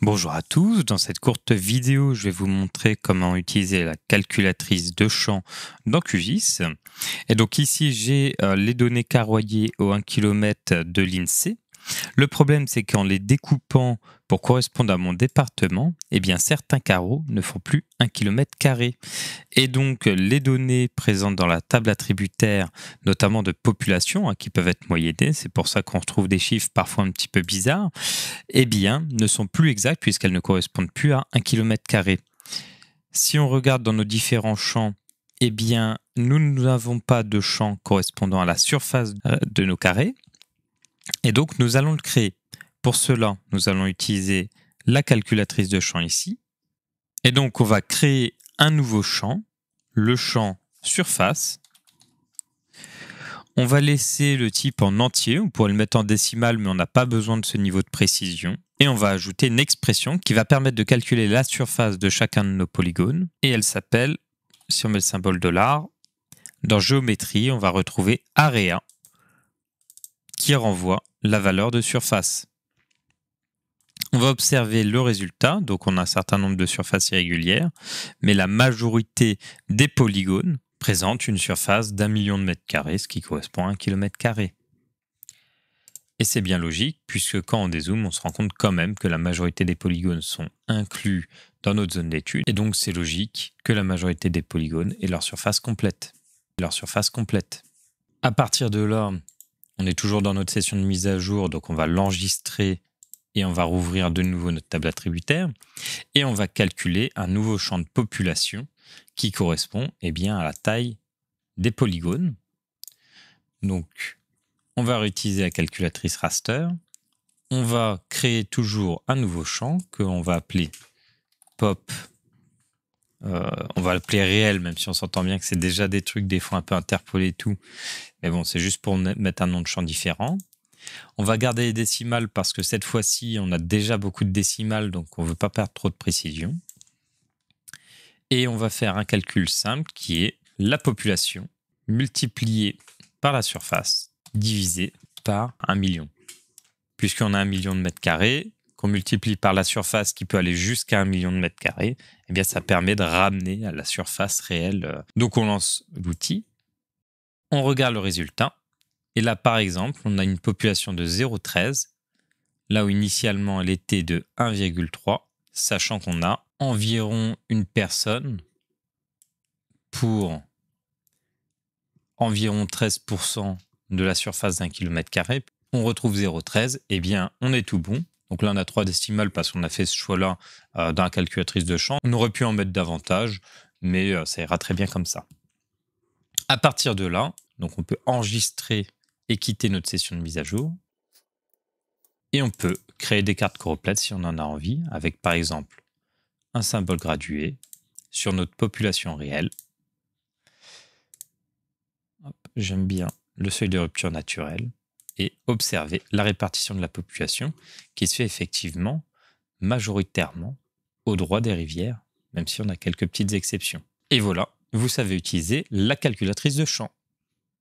Bonjour à tous, dans cette courte vidéo, je vais vous montrer comment utiliser la calculatrice de champ dans QGIS. Et donc ici, j'ai les données carroyées au 1 km de l'INSEE. Le problème, c'est qu'en les découpant pour correspondre à mon département, eh bien, certains carreaux ne font plus 1 km². Et donc, les données présentes dans la table attributaire, notamment de population, qui peuvent être moyennées, c'est pour ça qu'on retrouve des chiffres parfois un petit peu bizarres, eh bien, ne sont plus exactes puisqu'elles ne correspondent plus à 1 km². Si on regarde dans nos différents champs, eh bien, nous n'avons pas de champ correspondant à la surface de nos carrés. Et donc, nous allons le créer. Pour cela, nous allons utiliser la calculatrice de champ ici. Et donc, on va créer un nouveau champ, le champ surface. On va laisser le type en entier. On pourrait le mettre en décimal, mais on n'a pas besoin de ce niveau de précision. Et on va ajouter une expression qui va permettre de calculer la surface de chacun de nos polygones. Et elle s'appelle, si on met le symbole $, dans géométrie, on va retrouver area, qui renvoie la valeur de surface. On va observer le résultat, donc on a un certain nombre de surfaces irrégulières, mais la majorité des polygones présente une surface d'1 million de mètres carrés, ce qui correspond à 1 km². Et c'est bien logique, puisque quand on dézoome, on se rend compte quand même que la majorité des polygones sont inclus dans notre zone d'étude, et donc c'est logique que la majorité des polygones aient leur surface complète. À partir de là, on est toujours dans notre session de mise à jour, donc on va l'enregistrer et on va rouvrir de nouveau notre table attributaire et on va calculer un nouveau champ de population qui correspond à la taille des polygones. Donc, on va réutiliser la calculatrice raster. On va créer toujours un nouveau champ qu'on va appeler pop. On va l'appeler réel, même si on s'entend bien que c'est déjà des trucs des fois un peu interpolés et tout. Mais bon, c'est juste pour mettre un nom de champ différent. On va garder les décimales parce que cette fois-ci, on a déjà beaucoup de décimales, donc on ne veut pas perdre trop de précision. Et on va faire un calcul simple qui est la population multipliée par la surface divisé par 1 million. Puisqu'on a 1 million de mètres carrés, qu'on multiplie par la surface qui peut aller jusqu'à 1 million de mètres carrés, eh bien ça permet de ramener à la surface réelle. Donc on lance l'outil, on regarde le résultat, et là par exemple, on a une population de 0,13, là où initialement elle était de 1,3, sachant qu'on a environ une personne pour environ 13% de la surface d'1 km². On retrouve 0,13, eh bien on est tout bon. Donc là, on a 3 décimales parce qu'on a fait ce choix-là dans la calculatrice de champ. On aurait pu en mettre davantage, mais ça ira très bien comme ça. À partir de là, donc on peut enregistrer et quitter notre session de mise à jour. Et on peut créer des cartes choroplètes si on en a envie, avec par exemple un symbole gradué sur notre population réelle. J'aime bien le seuil de rupture naturel. Et observer la répartition de la population qui se fait effectivement majoritairement au droit des rivières, même si on a quelques petites exceptions. Et voilà, vous savez utiliser la calculatrice de champ.